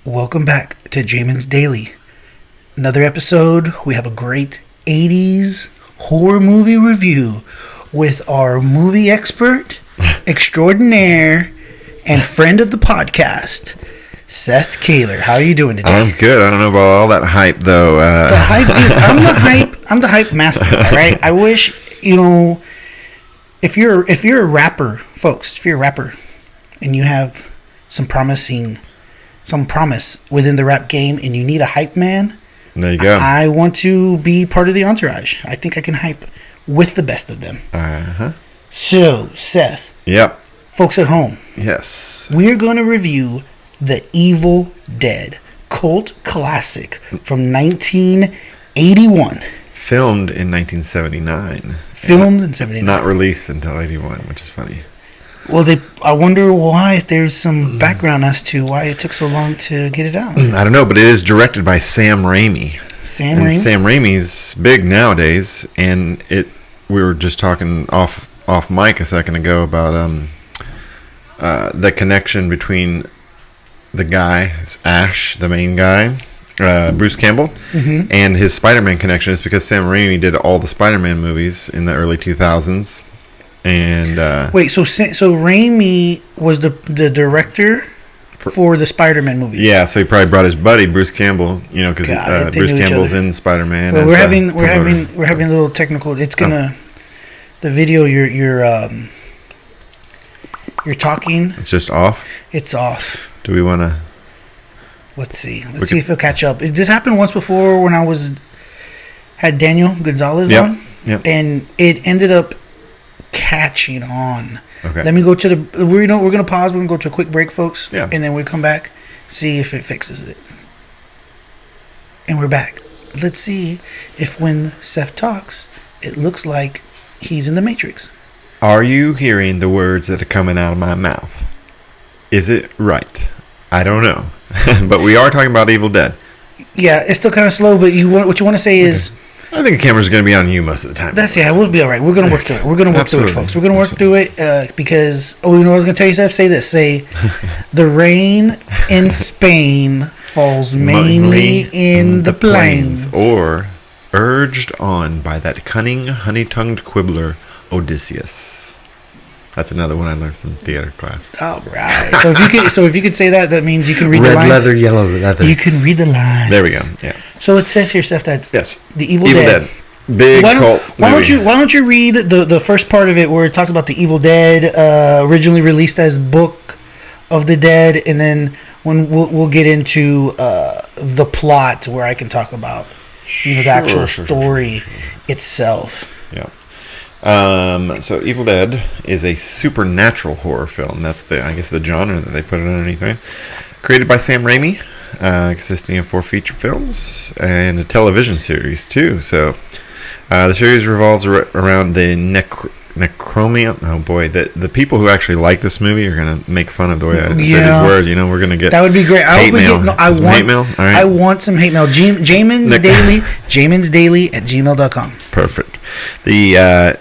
Welcome back to Jamin's Daily. Another episode. We have a great 80s horror movie review with our movie expert extraordinaire and friend of the podcast, Seth Kaler. How are you doing today? I'm good. I don't know about all that hype though. The hype, dude. I'm the hype master. All right. I wish, if you're a rapper, folks, if you're a rapper and you have some promise within the rap game and you need a hype man, there you go. I want to be part of the entourage. I think I can hype with the best of them. So, Seth. Yep. Folks at home. Yes. We're going to review The Evil Dead, cult classic from 1981. Filmed in 1979. Filmed in 79. Not released until 81, which is funny. Well, I wonder why, if there's some background as to why it took so long to get it out. I don't know, but it is directed by Sam Raimi. Sam Raimi's big nowadays, and we were just talking off mic a second ago about the connection between the guy, it's Ash, the main guy, Bruce Campbell, and his Spider-Man connection is because Sam Raimi did all the Spider-Man movies in the early 2000s. And wait, so Raimi was the director for the Spider-Man movies? Yeah, so he probably brought his buddy Bruce Campbell, because Bruce Campbell's in Spider-Man. Well, we're having a little technical. It's gonna the video you're talking. It's just off. It's off. Do we want to? Let's see. Let's see if it'll catch up. This happened once before when I had Daniel Gonzalez on. Yep. And it ended up catching on. Okay. Let me go to we're gonna pause. We're gonna go to a quick break, folks. Yeah. And then we come back, see if it fixes it. And we're back. Let's see if when Seth talks, it looks like he's in the Matrix. Are you hearing the words that are coming out of my mouth? Is it right? I don't know. But we are talking about Evil Dead. Yeah, it's still kind of slow, but what you want to say is... I think the camera's going to be on you most of the time. We'll be all right. We're going to work through it. We're going to work through it, folks. We're going to work through it because... Oh, you know what I was going to tell you, Seth? Say this. Say, the rain in Spain falls mainly in the plains. Or urged on by that cunning, honey-tongued quibbler, Odysseus. That's another one I learned from theater class. All right. So if you could say that means you can read the lines. Red leather, yellow leather. You can read the lines. There we go. Yeah. So it says here, Seth, that the Evil Dead. Big cult movie. Why don't you read the first part of it where it talks about the Evil Dead, originally released as Book of the Dead, and then when we'll get into the plot where I can talk about the actual story itself. Yeah. So Evil Dead is a supernatural horror film. That's the genre that they put it underneath, right? Created by Sam Raimi, consisting of 4 feature films and a television series too. So the series revolves around the necromia. Oh boy, the people who actually like this movie are gonna make fun of the way I said these words. We're gonna get that would be great. Hate mail. Hate mail. All right. I want some hate mail. Jamin's Daily, Jamin's Daily at gmail.com. Perfect. The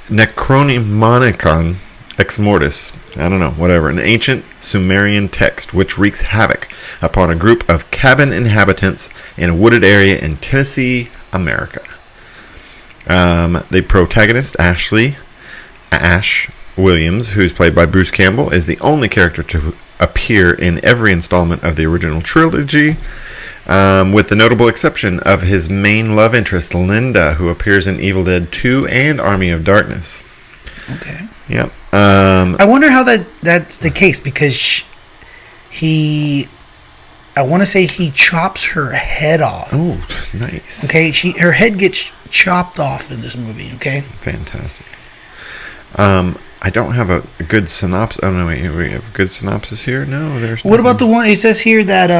Necronomicon Ex Mortis, I don't know, whatever, an ancient Sumerian text which wreaks havoc upon a group of cabin inhabitants in a wooded area in Tennessee, America. The protagonist, Ash Williams, who's played by Bruce Campbell, is the only character to appear in every installment of the original trilogy, with the notable exception of his main love interest, Linda, who appears in Evil Dead 2 and Army of Darkness. Okay. Yep. I wonder how that's the case, because I want to say he chops her head off. Oh, nice. Okay, her head gets chopped off in this movie, okay? Fantastic. I don't have a good synopsis. Oh, no, wait. We have a good synopsis here? No, there's What about the one? It says here that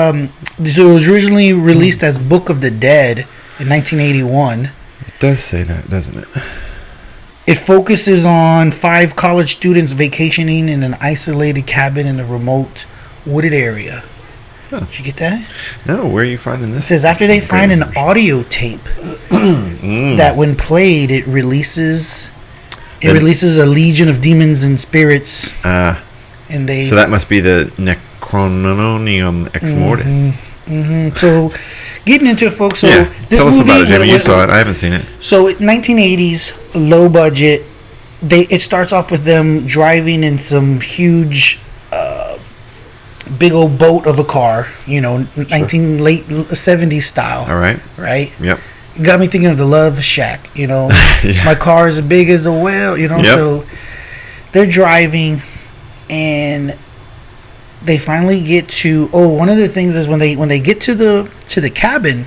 so it was originally released as Book of the Dead in 1981. It does say that, doesn't it? It focuses on 5 college students vacationing in an isolated cabin in a remote wooded area. Oh. Did you get that? No, where are you finding this? It says after they find an audio tape that when played, it releases a legion of demons and spirits. So that must be the Chrononium Ex Mortis. So, getting into it, folks. So, this tell us movie, about it, Jimmy. You saw it. I haven't seen it. So, 1980s, low budget. It starts off with them driving in some huge, big old boat of a car. You know, late 70s style. All right. Right. Yep. Got me thinking of the Love Shack. You know, Yeah. my car is as big as a whale. You know, Yep. so they're driving, and they finally get to. One of the things is when they get to the cabin.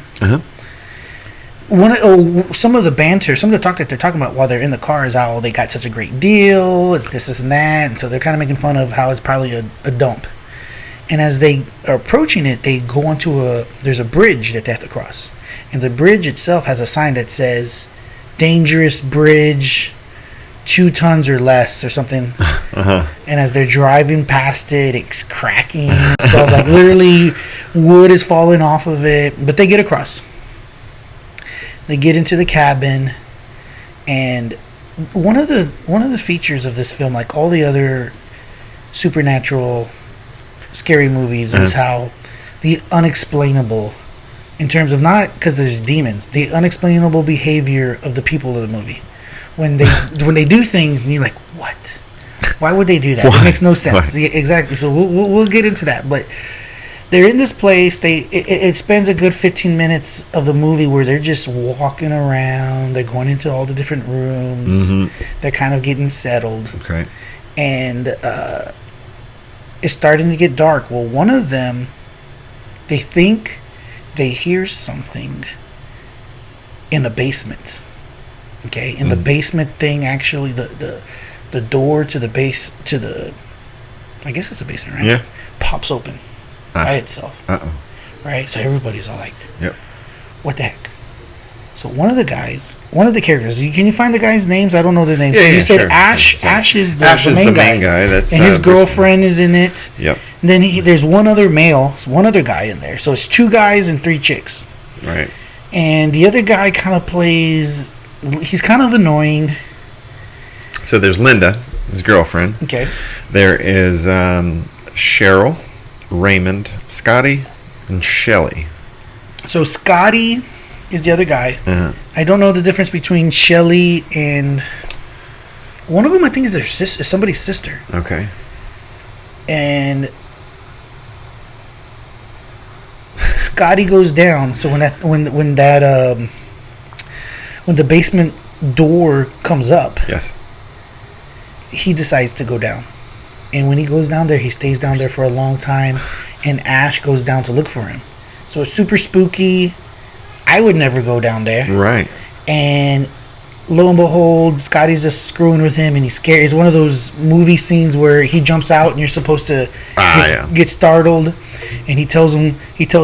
Some of the banter, some of the talk that they're talking about while they're in the car is how they got such a great deal. It's this and that, and so they're kind of making fun of how it's probably a dump. And as they are approaching it, they go onto there's a bridge that they have to cross, and the bridge itself has a sign that says "Dangerous Bridge, 2 tons or less" or something. And as they're driving past it, it's cracking and stuff. Like literally, wood is falling off of it, but they get across. They get into the cabin, and one of the features of this film, like all the other supernatural, scary movies, is how the unexplainable, in terms of not because there's demons, the unexplainable behavior of the people of the movie, when they do things and you're like, what? Why would they do that? Why? It makes no sense. Why? Yeah, exactly. So we'll get into that, but. They're in this place. It spends a good 15 minutes of the movie where they're just walking around. They're going into all the different rooms. They're kind of getting settled. Okay. And it's starting to get dark. Well, one of them, they think they hear something in a basement. Okay? In the basement thing, actually, the door to the base, to the, I guess it's a basement, right? Yeah. Pops open. By itself. Right? So everybody's all like, yep. What the heck? So one of the characters, can you find the guys' names? I don't know their names. Yeah, you said sure. Ash. Ash is the main guy. That's and his girlfriend is in it. Yep. And then there's one other guy in there. So it's 2 guys and 3 chicks. Right. And the other guy kind of plays, he's kind of annoying. So there's Linda, his girlfriend. Okay. There is Cheryl, Raymond, Scotty, and Shelley. So Scotty is the other guy. I don't know the difference between Shelley and one of them. I think is their sister, somebody's sister. Okay. And Scotty goes down. So when the basement door comes up, yes, he decides to go down. And when he goes down there, he stays down there for a long time. And Ash goes down to look for him. So it's super spooky. I would never go down there. Right. And lo and behold, Scotty's just screwing with him, and he's scared. It's one of those movie scenes where he jumps out, and you're supposed to get startled. And he tells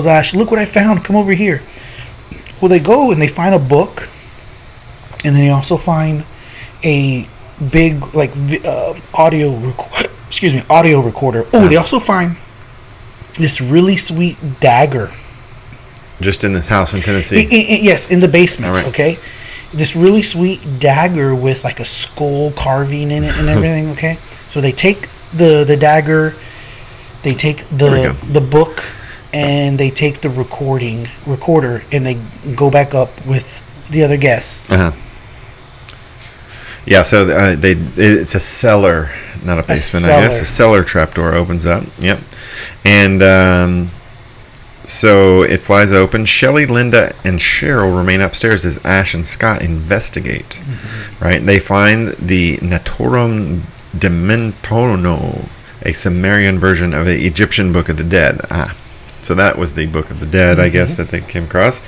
Ash, "Look what I found! Come over here." Well, they go and they find a book, and then they also find a big audio recorder. Oh, they also find this really sweet dagger. Just in this house in Tennessee. Yes, in the basement. Right. Okay, this really sweet dagger with like a skull carving in it and everything. Okay, so they take the dagger, they take the book, and they take the recorder, and they go back up with the other guests. Yeah, so it's a cellar, not a basement, I guess. A cellar trapdoor opens up. Yep. And so it flies open. Shelley, Linda, and Cheryl remain upstairs as Ash and Scott investigate. Right? They find the Naturum Dementono, a Sumerian version of the Egyptian Book of the Dead. So that was the Book of the Dead, I guess, that they came across.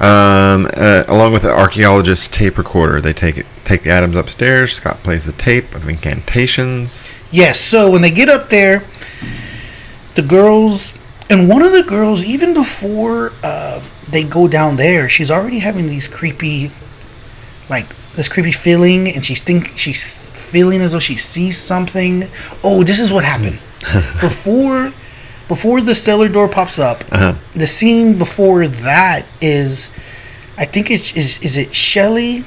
Along with the archaeologist's tape recorder. They take the items upstairs. Scott plays the tape of incantations. Yes, so when they get up there, the girls, and one of the girls, even before they go down there, she's already having these creepy feeling, and she's feeling as though she sees something. Oh, this is what happened. Before the cellar door pops up, the scene before that is, I think is it Shelley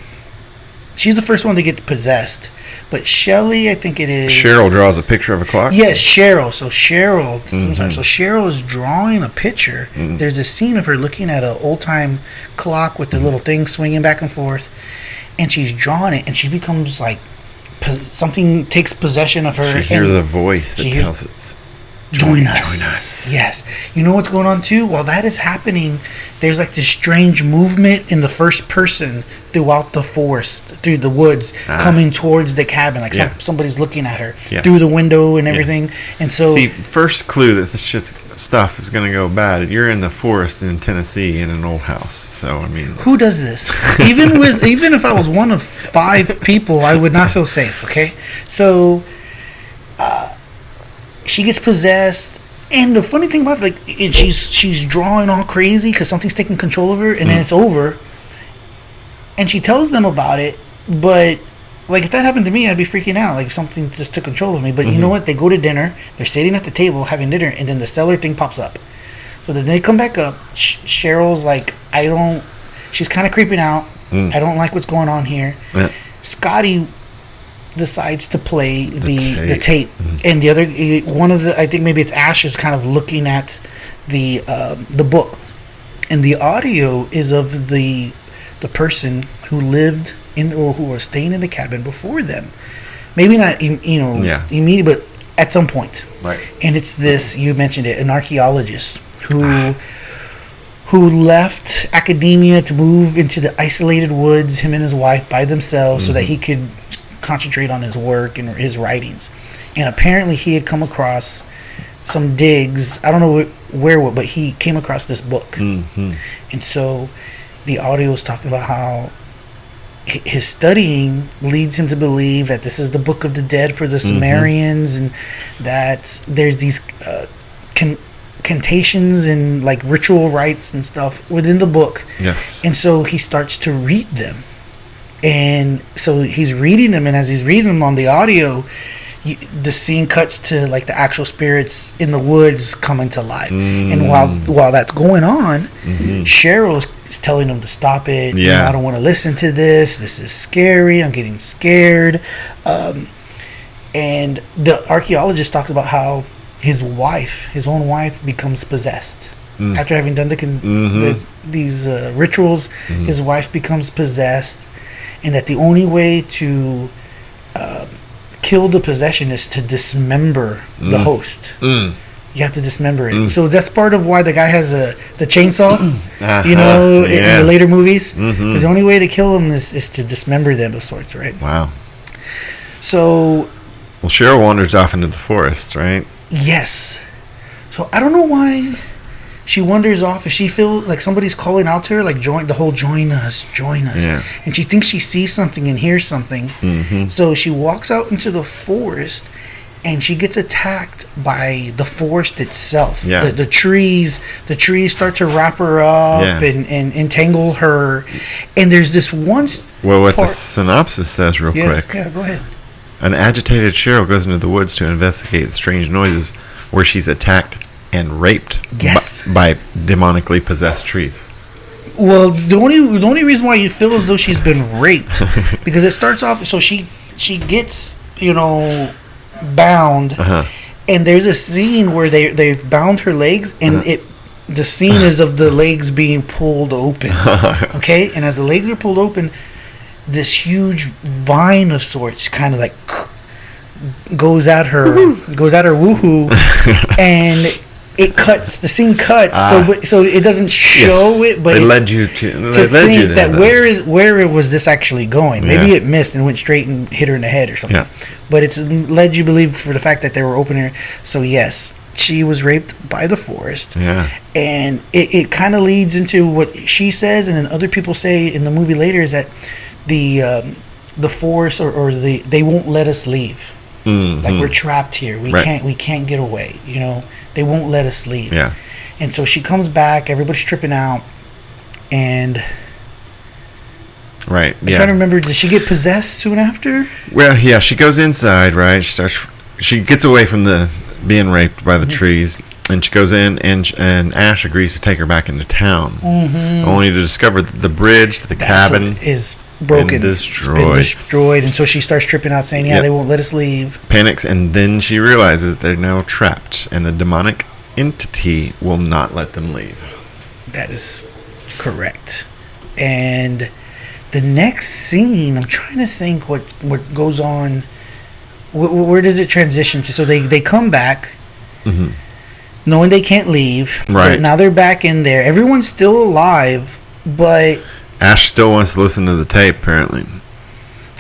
she's the first one to get possessed. But Shelley, I think it is. Cheryl draws a picture of a clock. Yes, Cheryl. So Cheryl. I'm sorry. So Cheryl is drawing a picture. There's a scene of her looking at an old time clock with the little thing swinging back and forth, and she's drawing it, and she becomes like something takes possession of her. She hears a voice that tells it. Join us. Yes. You know what's going on too? While that is happening, there's like this strange movement in the first person throughout the forest, through the woods, coming towards the cabin. Like somebody's looking at her through the window and everything. And so, see, first clue that the stuff is going to go bad. You're in the forest in Tennessee in an old house. So I mean, who does this? Even if I was one of 5 people, I would not feel safe. Okay, so. She gets possessed, and the funny thing about it, like, she's drawing all crazy because something's taking control of her, and then it's over. And she tells them about it, but like if that happened to me, I'd be freaking out. Like something just took control of me. But you know what? They go to dinner. They're sitting at the table having dinner, and then the stellar thing pops up. So then they come back up. Cheryl's like, she's kind of creeping out. I don't like what's going on here. Yeah. Scotty decides to play the tape. And the other one of the, I think maybe it's Ash, is kind of looking at the book, and the audio is of the person who lived in or who was staying in the cabin before them. Maybe not immediately, but at some point. Right. And it's this, you mentioned it, an archaeologist who left academia to move into the isolated woods, him and his wife by themselves, so that he could concentrate on his work and his writings. And apparently he had come across some digs, I don't know where, but he came across this book. And so the audio is talking about how his studying leads him to believe that this is the book of the dead for the Sumerians, and that there's these cantations and like ritual rites and stuff within the book. Yes. And so he starts to read them. And so he's reading them, and as he's reading them on the audio, the scene cuts to like the actual spirits in the woods coming to life. And while that's going on, Cheryl is telling him to stop it. I don't want to listen to this. This is scary. I'm getting scared. And the archaeologist talks about how his own wife, becomes possessed. After having done these rituals, his wife becomes possessed. And that the only way to kill the possession is to dismember the host. You have to dismember it. So that's part of why the guy has the chainsaw, in the later movies. Because the only way to kill him is to dismember them of sorts, right? Wow. So... Well, Cheryl wanders off into the forest, right? Yes. So I don't know why... She wanders off if she feels like somebody's calling out to her, like join us. Yeah. And she thinks she sees something and hears something. So she walks out into the forest, and she gets attacked by the forest itself. Yeah. The trees start to wrap her up and entangle her. And there's this one. Well, what the synopsis says, real quick. Yeah, go ahead. An agitated Cheryl goes into the woods to investigate the strange noises, where she's attacked and raped by demonically possessed trees. Well, the only reason why you feel as though she's been raped, because it starts off, so she gets bound, and there's a scene where they've bound her legs, and the scene is of the legs being pulled open. Okay, and as the legs are pulled open, this huge vine of sorts kind of like goes at her woohoo, and the scene cuts, so it doesn't show it, but it led you to think that where was this actually going? Maybe it missed and went straight and hit her in the head or something. Yeah. But it's led you to believe for the fact that they were opening her. So yes, she was raped by the forest. Yeah. And it kind of leads into what she says, and then other people say in the movie later, is that the forest or they won't let us leave. Like we're trapped here. We can't get away. They won't let us leave. Yeah. And so she comes back. Everybody's tripping out, and right. I'm trying to remember. Did she get possessed soon after? Well, yeah. She goes inside. Right. She gets away from the being raped by the trees, and she goes in, and Ash agrees to take her back into town, only to discover that the bridge to the cabin broken. It's been destroyed. And so she starts tripping out saying, they won't let us leave. Panics, and then she realizes they're now trapped, and the demonic entity will not let them leave. That is correct. And the next scene, I'm trying to think what goes on. Where does it transition to? So they come back, knowing they can't leave. Right. Now they're back in there. Everyone's still alive, but Ash still wants to listen to the tape, apparently.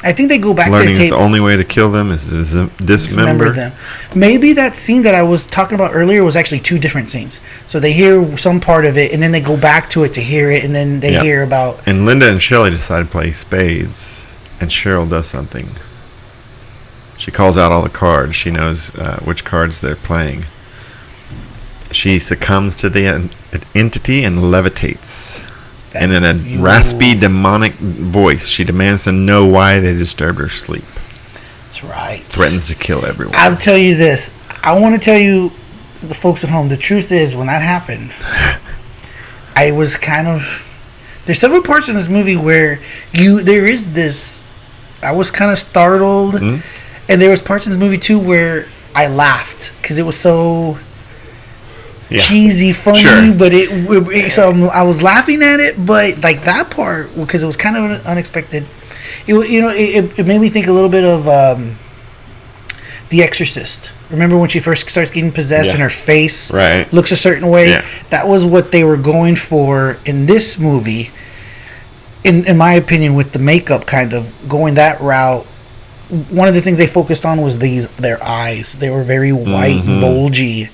I think they go back Learning to the tape. the only way to kill them is to dismember them. Maybe that scene that I was talking about earlier was actually two different scenes. So they hear some part of it, and then they go back to it to hear it, and then they hear about... And Linda and Shelley decide to play spades, and Cheryl does something. She calls out all the cards. She knows which cards they're playing. She succumbs to the entity and levitates. And in a raspy, demonic voice, she demands to know why they disturbed her sleep. That's right. Threatens to kill everyone. I'll tell you this. I want to tell you, the folks at home, the truth is, when that happened, I was kind of... There's several parts in this movie where there is this... I was kind of startled. Mm-hmm. And there was parts in this movie, too, where I laughed. Because it was so... cheesy, funny, sure. But so I was laughing at it, but like that part, because it was kind of unexpected. It made me think a little bit of The Exorcist. Remember when she first starts getting possessed and her face looks a certain way? Yeah. That was what they were going for in this movie. In my opinion, with the makeup kind of going that route. One of the things they focused on was their eyes. They were very white and bulgy.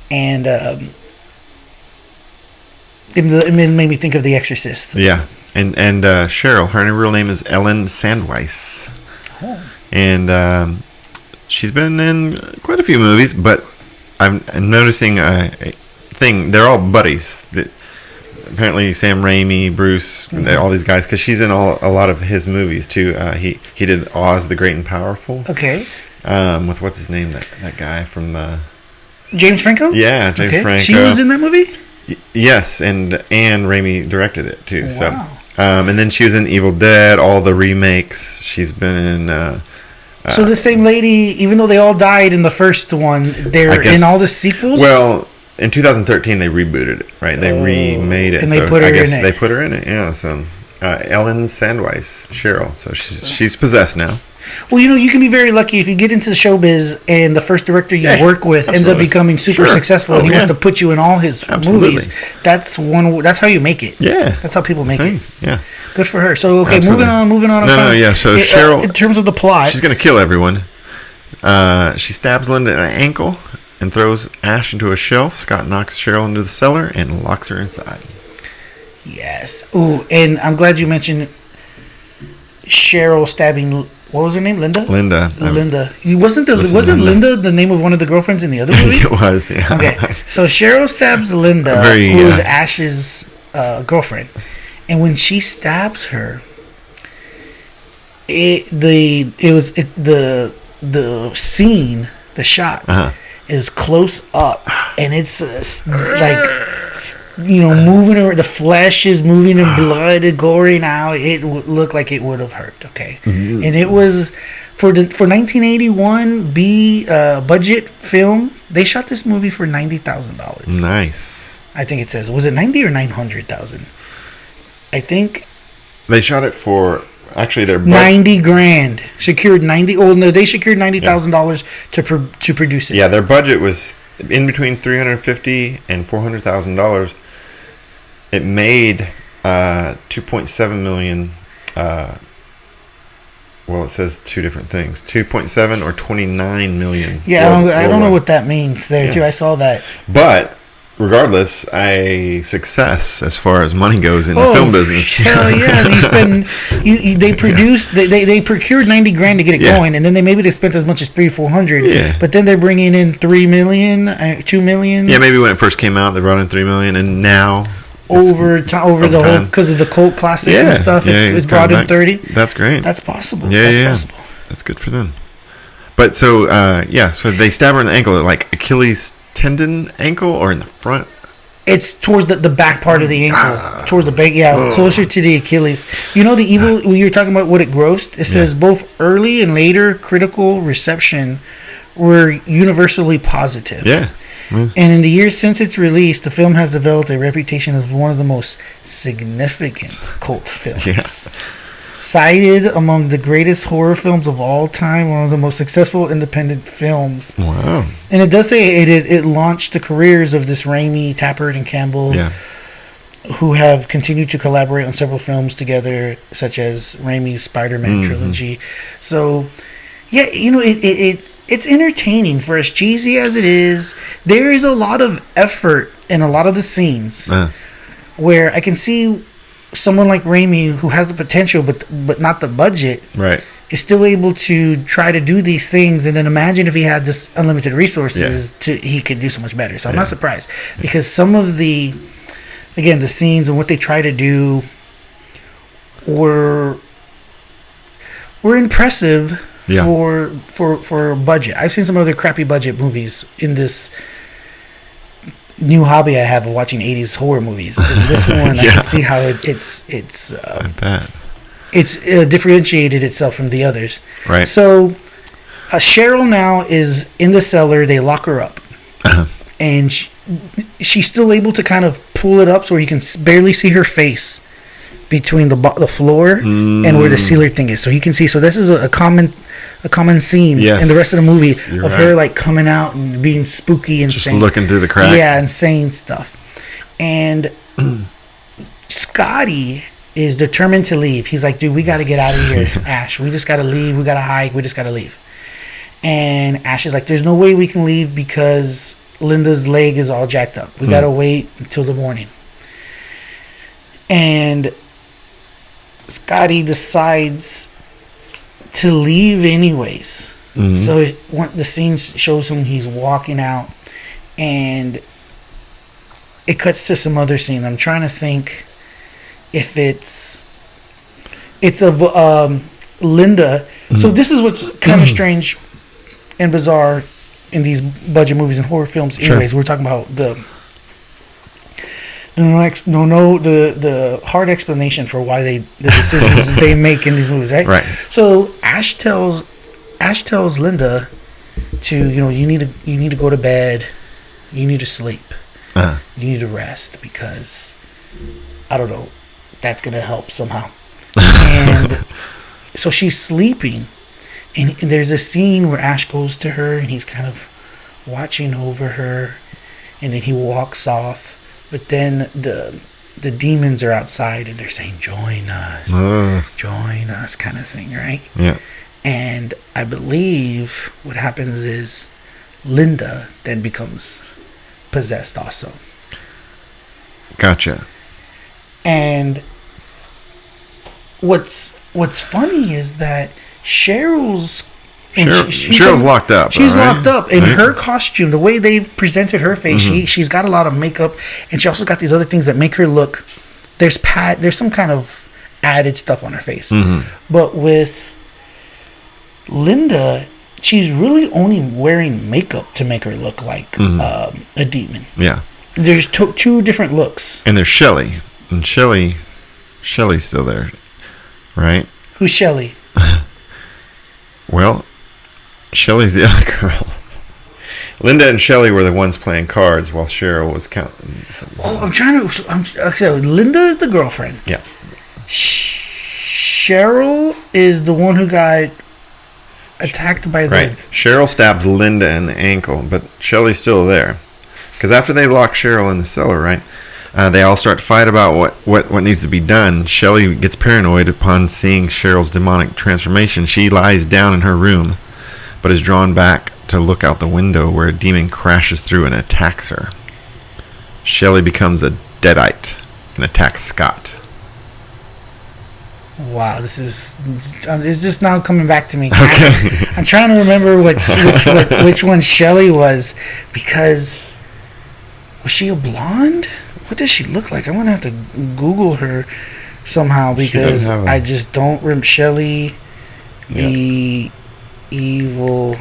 And it made me think of The Exorcist. Yeah, and Cheryl, her real name is Ellen Sandweiss. Oh. And she's been in quite a few movies, but I'm noticing a thing. They're all buddies. Apparently Sam Raimi, Bruce, all these guys, because she's in a lot of his movies too. He did Oz the Great and Powerful. Okay. With what's his name? That guy from... James Franco? Yeah, James Franco. She was in that movie? Yes, and Raimi directed it too. Wow. So, and then she was in Evil Dead, all the remakes. She's been in... so the same lady, even though they all died in the first one, they're in all the sequels? Well, in 2013 they rebooted it, right? They remade it. And they put her in it. They put her in it, yeah. So Ellen Sandweiss, Cheryl. So she's possessed now. Well, you can be very lucky if you get into the showbiz and the first director you work with ends up becoming super successful and he wants to put you in all his movies. That's how you make it. Yeah. That's how people make it. Yeah. Good for her. So, okay, moving on. Yeah. So Cheryl... in terms of the plot... She's going to kill everyone. She stabs Linda in the ankle and throws Ash into a shelf. Scott knocks Cheryl into the cellar and locks her inside. Yes. Ooh, and I'm glad you mentioned Cheryl stabbing... What was her name? Linda. Linda. Wasn't Linda the name of one of the girlfriends in the other movie? It was, yeah. Okay, so Cheryl stabs Linda, who is Ash's girlfriend, and when she stabs her, the scene, the shot is close up, and it's moving her. The flesh is moving and blood is gory now. It looked like it would have hurt. Okay, and it was for 1981 budget film. They shot this movie for $90,000. Nice. I think it says, was it 90 or 900,000? I think they shot it for actually their $90,000 secured 90. Oh no, they secured $90,000 to produce it. Yeah, their budget was in between $350,000 and $400,000. It made $2.7 million. Well, it says two different things: 2.7 or 29 million. Yeah, I don't know what that means there too. I saw that. But regardless, a success as far as money goes in the film business. Hell yeah! They produced. They procured $90,000 to get it going, and then they spent as much as $300,000-400,000. Yeah. But then they're bringing in $3 million, $2 million. Yeah, maybe when it first came out, they brought in $3 million, and now over the whole, because of the cult classic and stuff, it's brought in 30. That's great. That's possible. Possible. That's good for them. But so so they stab her in the ankle, like Achilles tendon ankle, or in the front. It's towards the back part of the ankle, towards the back, closer to the Achilles. You know the evil. When you're talking about what it grossed, it says both early and later critical reception were universally positive. Yeah. And in the years since its release, the film has developed a reputation as one of the most significant cult films. Yeah. Cited among the greatest horror films of all time, one of the most successful independent films. Wow. And it does say it launched the careers of this Raimi, Tappert, and Campbell, who have continued to collaborate on several films together, such as Raimi's Spider-Man trilogy. So, yeah, you know, it's entertaining for as cheesy as it is. There is a lot of effort in a lot of the scenes where I can see someone like Raimi, who has the potential but not the budget, right, is still able to try to do these things. And then imagine if he had this unlimited resources, he could do so much better. So I'm not surprised, because some of the scenes and what they try to do were impressive for budget. I've seen some other crappy budget movies in this new hobby I have of watching 80s horror movies. And this one, I can see how it's differentiated itself from the others. Right. So Cheryl now is in the cellar. They lock her up, and she's still able to kind of pull it up so you can barely see her face between the floor and where the sealer thing is. So you can see. So this is a common scene in the rest of the movie of her like coming out and being spooky and just looking through the crack. Yeah, and saying stuff. And Scotty is determined to leave. He's like, dude, we got to get out of here, Ash. We just got to leave. We got to hike. We just got to leave. And Ash is like, there's no way we can leave because Linda's leg is all jacked up. We got to wait until the morning. And Scotty decides to leave anyways. So the scene shows him he's walking out, and it cuts to some other scene. I'm trying to think if it's of Linda. So this is what's kind of strange and bizarre in these budget movies and horror films. Anyways, we're talking about the hard explanation for why the decisions they make in these movies, right? Right. So Ash tells Linda to, you need to go to bed, you need to sleep, you need to rest, because I don't know, that's gonna help somehow. And so she's sleeping, and there's a scene where Ash goes to her and he's kind of watching over her, and then he walks off. But then the demons are outside and they're saying, join us, kind of thing, right? Yeah. And I believe what happens is Linda then becomes possessed also. Gotcha. And what's funny is that Cheryl's locked up. She's locked up, and her costume, the way they've presented her face, she's got a lot of makeup, and she also got these other things that make her look. There's some kind of added stuff on her face, but with Linda, she's really only wearing makeup to make her look like a demon. Yeah. There's two different looks, and there's Shelly, and Shelly's still there, right? Who's Shelly? Well, Shelly's the other girl. Linda and Shelly were the ones playing cards while Cheryl was counting. Okay, Linda is the girlfriend. Yeah. Cheryl is the one who got attacked by the... Right. Cheryl stabs Linda in the ankle, but Shelly's still there. Because after they lock Cheryl in the cellar, right, they all start to fight about what needs to be done. Shelly gets paranoid upon seeing Cheryl's demonic transformation. She lies down in her room, but is drawn back to look out the window where a demon crashes through and attacks her. Shelly becomes a deadite and attacks Scott. Wow, this is just now coming back to me. Okay. I'm trying to remember which one Shelly was, because was she a blonde? What does she look like? I'm gonna have to Google her somehow, because I just don't remember. Shelly, the evil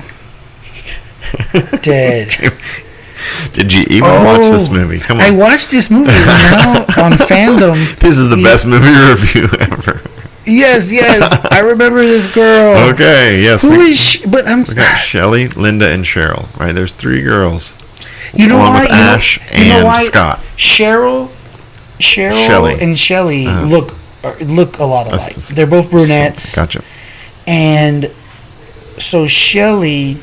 dead. Did you even watch this movie? Come on. I watched this movie now on Fandom. This is the best movie review ever. Yes, I remember this girl. Okay, yes. Who is she? But we got Shelley, Linda, and Cheryl. Right, there's 3 girls. You know along why? with Ash and Scott. Cheryl, Shelley. and Shelley look a lot alike. They're both brunettes. Gotcha. And so Shelley,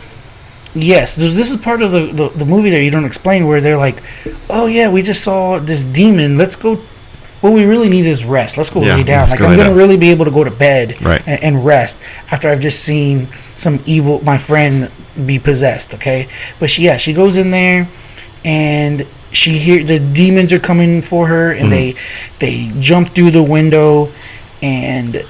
yes, this is part of the movie that you don't explain, where they're like, oh yeah, we just saw this demon. Let's go. What we really need is rest. Let's go lay down. Like, I'm going to really be able to go to bed and rest after I've just seen my friend be possessed, okay? But she goes in there, and she hears the demons are coming for her, and they jump through the window, and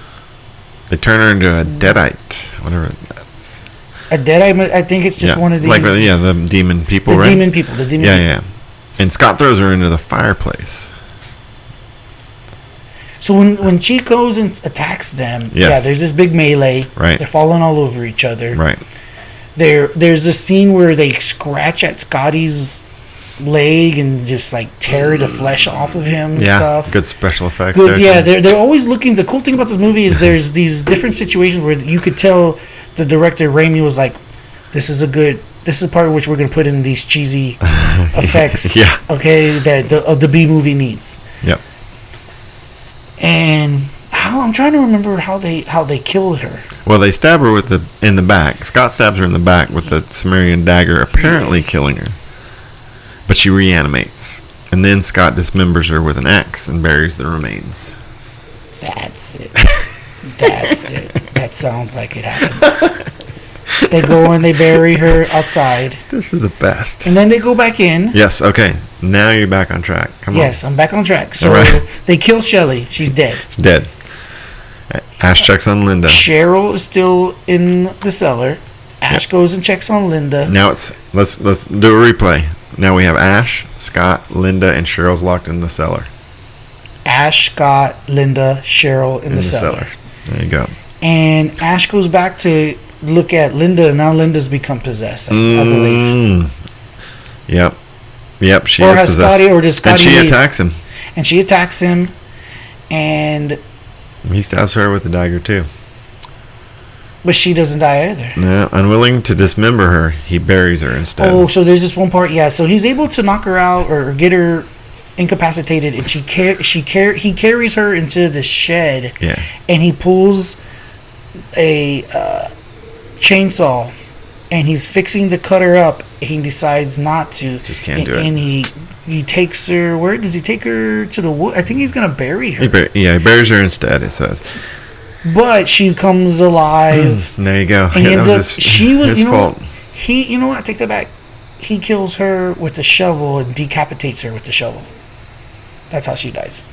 they turn her into a deadite, whatever that is. A deadite? I think it's just one of these. Like, the demon people, right? The demon people. Yeah. And Scott throws her into the fireplace. So when she goes and attacks them, there's this big melee. Right. They're falling all over each other. Right. There's this scene where they scratch at Scotty's leg and just like tear the flesh off of him and stuff. Good special effects. They're always looking. The cool thing about this movie is there's these different situations where you could tell the director Raimi was like, this is a part in which we're going to put in these cheesy effects. Okay, that the B movie needs. Yep. And I'm trying to remember how they killed her. Well, they stab her in the back. Scott stabs her in the back with the Sumerian dagger, apparently killing her. But she reanimates, and then Scott dismembers her with an axe and buries the remains. That's it. That sounds like it happened. They go and they bury her outside. This is the best. And then they go back in. Yes, okay. Now you're back on track. Come on. Yes, I'm back on track. So they kill Shelley. She's dead. Dead. Ash checks on Linda. Cheryl is still in the cellar. Ash goes and checks on Linda. Now let's do a replay. Now we have Ash, Scott, Linda, and Cheryl's locked in the cellar. Ash, Scott, Linda, Cheryl in the cellar. There you go. And Ash goes back to look at Linda, and now Linda's become possessed, I believe. Yep, she or is has possessed. Scotty, or does Scotty? And she attacks him. And she attacks him, and he stabs her with the dagger too. But she doesn't die either. No, unwilling to dismember her, he buries her instead. Oh, so there's this one part, so he's able to knock her out or get her incapacitated, and he carries her into the shed, and he pulls a chainsaw, and he's fixing to cut her up. He decides not to. Just can't do it. And he takes her. Where does he take her? To the wood? I think he's gonna bury her. He buries her instead. It says. But she comes alive. There you go. And he ends up. She was his fault. You know what? I take that back. He kills her with the shovel and decapitates her with the shovel. That's how she dies.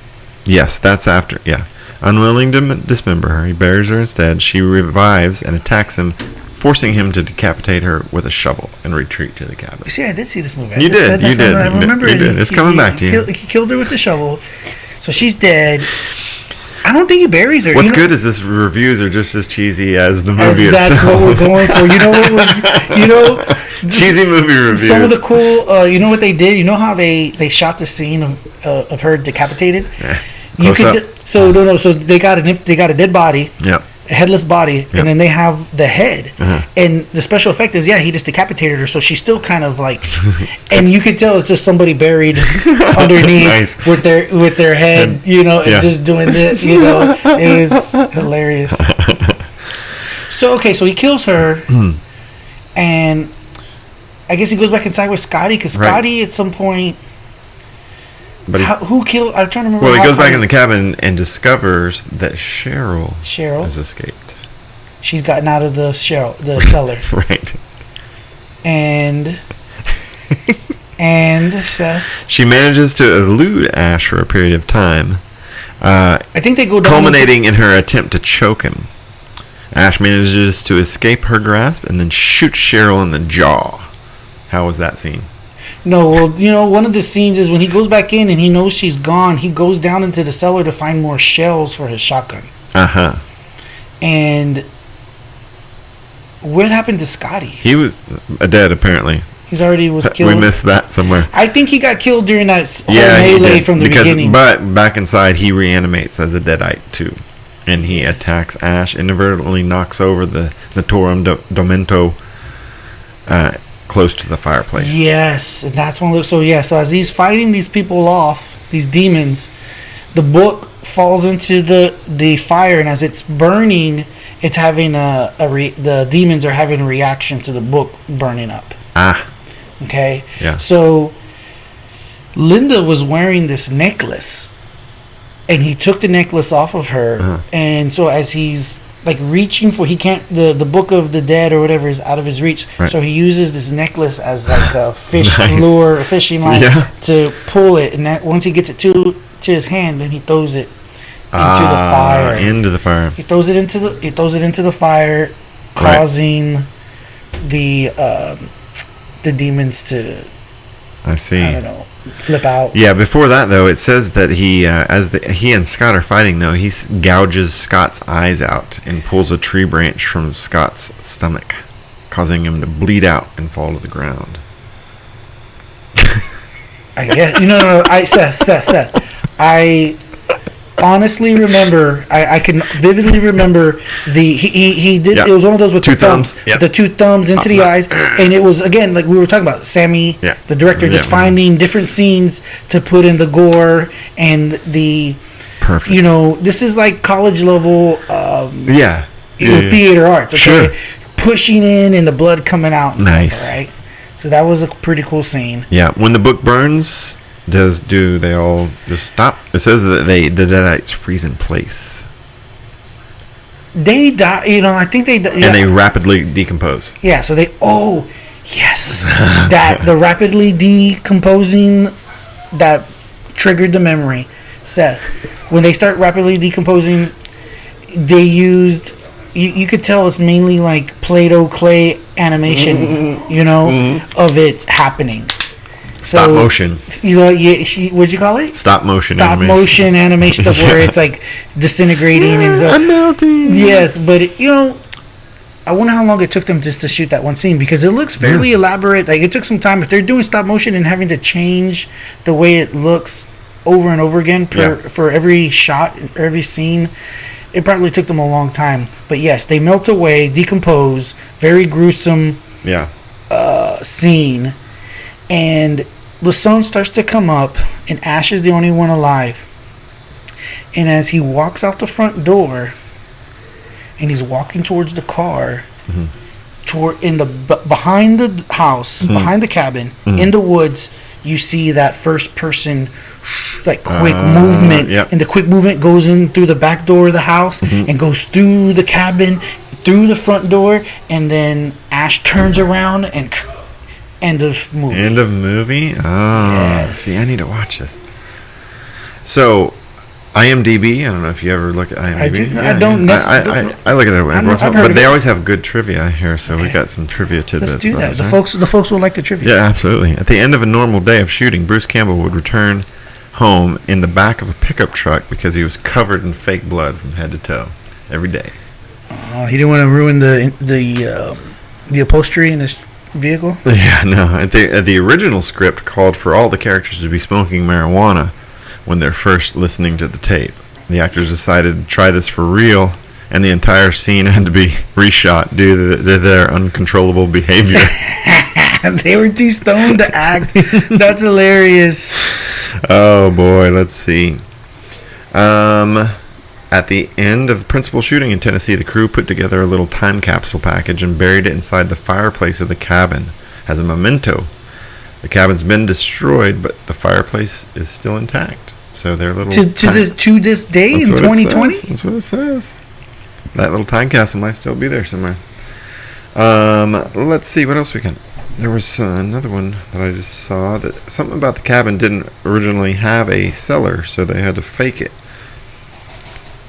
Yes, that's after. Yeah. Unwilling to dismember her, he buries her instead. She revives and attacks him, forcing him to decapitate her with a shovel and retreat to the cabin. You see, I did see this movie. You did. I remember it. It's coming back to you. He killed her with the shovel. So she's dead. I don't think he buries her. What's good is this reviews are just as cheesy as the movie itself. That's what we're going for. You know what cheesy movie reviews. Some of the cool, you know what they did? You know how they shot the scene of her decapitated? Yeah. So they got a dead body. Yep. A headless body, and then they have the head, and the special effect is he just decapitated her, so she's still kind of like, and you could tell it's just somebody buried underneath with their head, and just doing this, it was hilarious. So he kills her, and I guess he goes back inside with Scotty, because Scotty at some point. But who killed? I'm trying to remember. Well, he goes back in the cabin and discovers that Cheryl has escaped. She's gotten out of the cellar. Right. And Seth. She manages to elude Ash for a period of time. I think they go down culminating in her attempt to choke him. Ash manages to escape her grasp and then shoots Cheryl in the jaw. How was that scene? No, well, one of the scenes is when he goes back in and he knows she's gone, he goes down into the cellar to find more shells for his shotgun. And what happened to Scotty? He was dead, apparently. He's already was killed. We missed that somewhere. I think he got killed during that whole melee from the beginning. But back inside, he reanimates as a Deadite too, and he attacks Ash, inadvertently knocks over the Torum Domento close to the fireplace. Yes, and that's one of those. So as he's fighting these people off, these demons, the book falls into the fire, and as it's burning, it's having the demons are having a reaction to the book burning up. Okay. Yeah. So Linda was wearing this necklace, and he took the necklace off of her, and so as he's like reaching for, he can't, the book of the dead or whatever is out of his reach, right. So he uses this necklace as like a fish lure, a fishing line, to pull it, and that once he gets it to his hand, then he throws it into the fire. He throws it into the fire, causing the demons to, I see, I don't know, flip out. Yeah, before that though, it says that he he and Scott are fighting though, he gouges Scott's eyes out and pulls a tree branch from Scott's stomach, causing him to bleed out and fall to the ground. I guess Seth. I honestly remember. I can vividly remember he did. Yep. It was one of those with two thumbs. Yep. The two thumbs into the eyes, and it was again like we were talking about. Sammy, the director, just finding different scenes to put in the gore and the. Perfect. This is like college level. Theater arts. Okay, sure. Pushing in and the blood coming out. And nice. Stuff, right. So that was a pretty cool scene. Yeah, when the book burns, do they all just stop? It says that the Deadites freeze in place. They die. I think they die. And they rapidly decompose. Yeah. So they. Oh, yes. That the rapidly decomposing that triggered the memory. Seth, when they start rapidly decomposing, they used. You could tell it's mainly like Play-Doh clay animation, of it happening. Stop motion. What'd you call it? Stop motion motion animation stuff where it's like disintegrating and stuff. I'm melting. Yes, but I wonder how long it took them just to shoot that one scene, because it looks fairly elaborate. Like it took some time. If they're doing stop motion and having to change the way it looks over and over again for every shot, every scene, it probably took them a long time. But yes, they melt away, decompose, very gruesome scene. And the sun starts to come up, and Ash is the only one alive. And as he walks out the front door, and he's walking towards the car, behind the house, behind the cabin, in the woods, you see that first person like quick movement, and the quick movement goes in through the back door of the house and goes through the cabin, through the front door, and then Ash turns around and end of movie. End of movie? Oh, yes. See, I need to watch this. So, IMDb, I don't know if you ever look at IMDb. I do. Yeah, I don't necessarily. I look at it every once in a while, but they always have good trivia here, so we got some trivia tidbits. Let's do that. The folks will like the trivia. Yeah, absolutely. At the end of a normal day of shooting, Bruce Campbell would return home in the back of a pickup truck because he was covered in fake blood from head to toe every day. He didn't want to ruin the upholstery in his vehicle? Yeah, no. The original script called for all the characters to be smoking marijuana when they're first listening to the tape. The actors decided to try this for real, and the entire scene had to be reshot due to their uncontrollable behavior. They were too stoned to act. That's hilarious. Oh boy, let's see. At the end of the principal shooting in Tennessee, the crew put together a little time capsule package and buried it inside the fireplace of the cabin as a memento. The cabin's been destroyed, but the fireplace is still intact. So their little to this day in 2020. That's what it says. That little time capsule might still be there somewhere. Let's see what else we can. There was another one that I just saw that something about the cabin didn't originally have a cellar, so they had to fake it.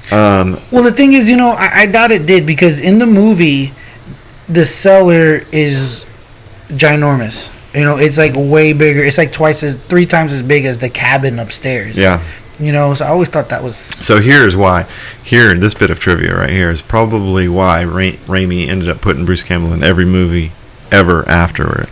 Well, the thing is, I doubt it did, because in the movie, the cellar is ginormous. It's like way bigger. It's like 3 times as big as the cabin upstairs. Yeah. So I always thought that was... So here's why. This bit of trivia right here is probably why Raimi ended up putting Bruce Campbell in every movie ever afterward.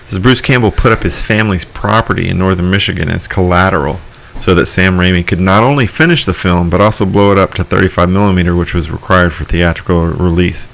Says Bruce Campbell put up his family's property in northern Michigan as collateral so that Sam Raimi could not only finish the film but also blow it up to 35 millimeter, which was required for theatrical release.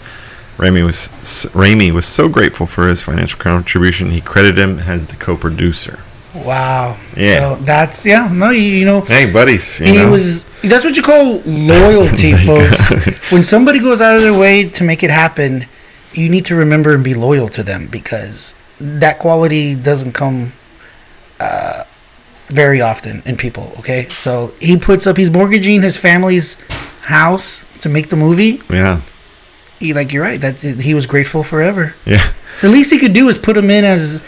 Raimi was so grateful for his financial contribution, he credited him as the co-producer. Wow. Yeah. So that's you know. Hey, buddies. That's what you call loyalty, folks. When somebody goes out of their way to make it happen, you need to remember and be loyal to them, because that quality doesn't come very often in people. Okay, so he's mortgaging his family's house to make the movie. Yeah. You're right. He was grateful forever. Yeah. The least he could do is put him in as.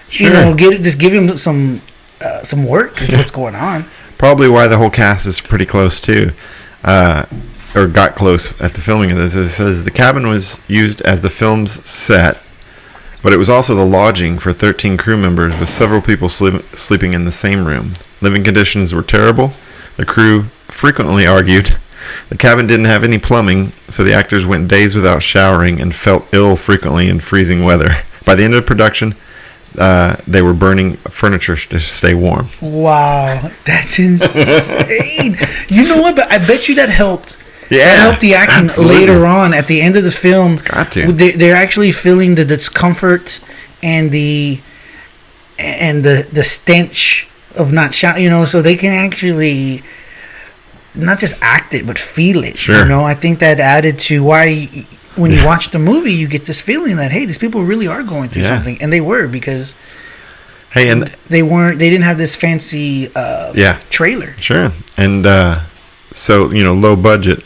Sure. Just give him some work is what's going on. Probably why the whole cast is pretty close too, or got close at the filming of this. It says the cabin was used as the film's set, but it was also the lodging for 13 crew members, with several people sleeping in the same room. Living conditions were terrible. The crew frequently argued. The cabin didn't have any plumbing, so the actors went days without showering and felt ill frequently in freezing weather. By the end of production, they were burning furniture to stay warm. Wow, that's insane. You know what? But I bet you that helped. Yeah, that helped the acting absolutely. Later on at the end of the film. It's got to. They're actually feeling the discomfort and the stench of not shouting. So they can actually not just act it but feel it. Sure. I think that added to why. When you watch the movie, you get this feeling that, hey, these people really are going through something, and they were, because they didn't have this fancy trailer. Sure. And so low budget.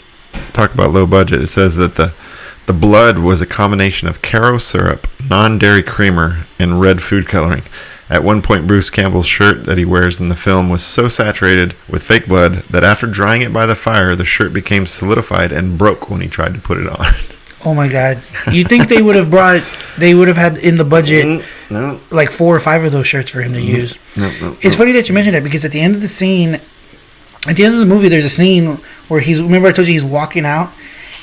Talk about low budget. It says that the blood was a combination of Caro syrup, non-dairy creamer, and red food coloring. At one point, Bruce Campbell's shirt that he wears in the film was so saturated with fake blood that after drying it by the fire, the shirt became solidified and broke when he tried to put it on. Oh my God! You think they would have had in the budget like 4 or 5 of those shirts for him to use? No. It's funny that you mentioned that, because at the end of the movie, there's a scene where remember I told you he's walking out,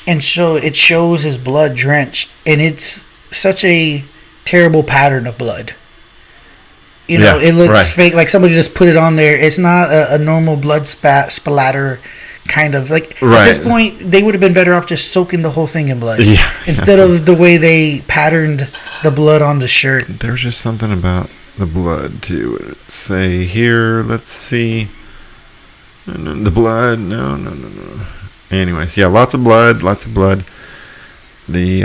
and so it shows his blood drenched, and it's such a terrible pattern of blood. It looks fake, like somebody just put it on there. It's not a normal blood splatter. Kind of at this point, they would have been better off just soaking the whole thing in blood, instead of the way they patterned the blood on the shirt. There's just something about the blood too. Say here, let's see, the blood. No. Anyways, lots of blood. The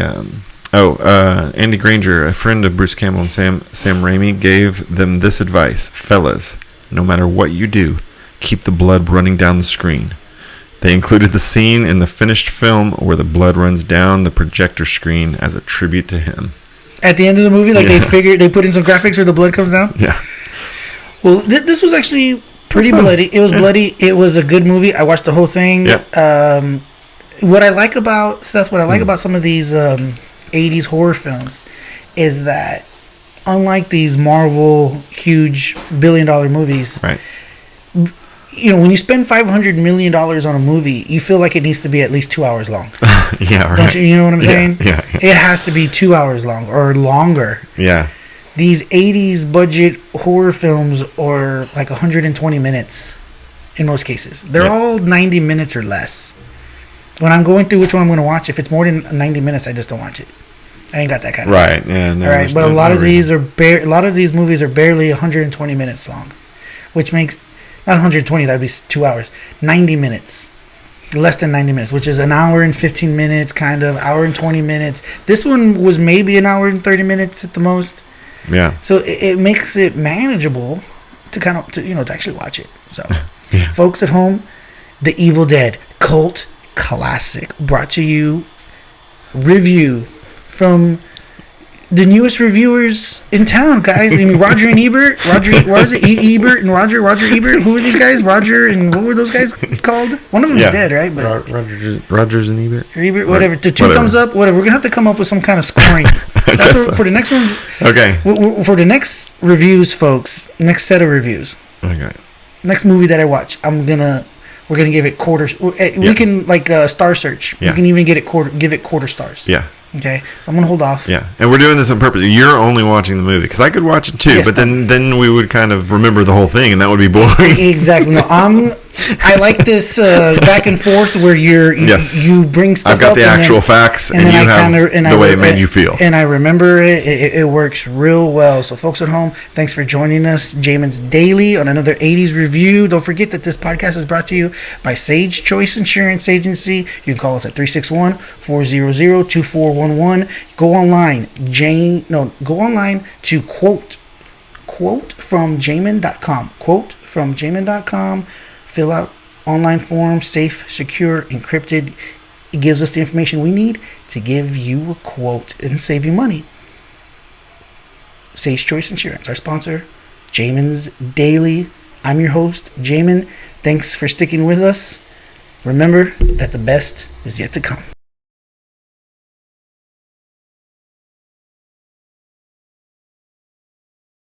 Andy Granger, a friend of Bruce Campbell and Sam Raimi, gave them this advice: fellas, no matter what you do, keep the blood running down the screen. They included the scene in the finished film where the blood runs down the projector screen as a tribute to him. At the end of the movie, they put in some graphics where the blood comes down? Yeah. Well, this was actually pretty bloody. It was bloody. It was a good movie. I watched the whole thing. Yeah. What I like about some of these 80s horror films is that, unlike these Marvel huge billion-dollar movies, right? When you spend $500 million on a movie, you feel like it needs to be at least 2 hours long. Yeah, right. Don't you? You know what I'm saying? Yeah. It has to be 2 hours long or longer. Yeah. These 80s budget horror films are like 120 minutes in most cases. They're all 90 minutes or less. When I'm going through which one I'm going to watch, if it's more than 90 minutes, I just don't watch it. I ain't got that kind of right. Yeah. No, all right, but a lot of these movies are barely 120 minutes long, which makes not 120. That'd be 2 hours. 90 minutes, less than 90 minutes, which is an hour and 15 minutes, kind of hour and 20 minutes. This one was maybe an hour and 30 minutes at the most. Yeah. So it makes it manageable to actually watch it. So, yeah. Folks at home, The Evil Dead cult classic, brought to you review from the newest reviewers in town, guys. I mean, Roger and Ebert. What is it? Ebert and Roger Ebert. Who are these guys? Roger and what were those guys called? One of them is dead, right? But Rogers and Ebert. Ebert, whatever. The two thumbs up, whatever. We're gonna have to come up with some kind of scoring. That's for the next one. Okay. For the next reviews, folks. Next set of reviews. Okay. Next movie that I watch, we're gonna give it quarters. We can star search. Yeah. We can even give it quarter stars. Yeah. Okay, so I'm gonna hold off. Yeah, and we're doing this on purpose. You're only watching the movie because I could watch it too, Yes, but then we would kind of remember the whole thing, and that would be boring. Exactly. No, I like this back and forth where you bring stuff up. I've got the actual facts, and you have the way it made you feel. And I remember it. It works real well. So, folks at home, thanks for joining us. Jamin's Daily on another 80s review. Don't forget that this podcast is brought to you by Sage Choice Insurance Agency. You can call us at 361-400-2411. Go online. Go online to quote from Jamin.com. Quote from Jamin.com. Fill out online form, safe, secure, encrypted. It gives us the information we need to give you a quote and save you money. Sage Choice Insurance, our sponsor. Jamin's Daily. I'm your host, Jamin. Thanks for sticking with us. Remember that the best is yet to come.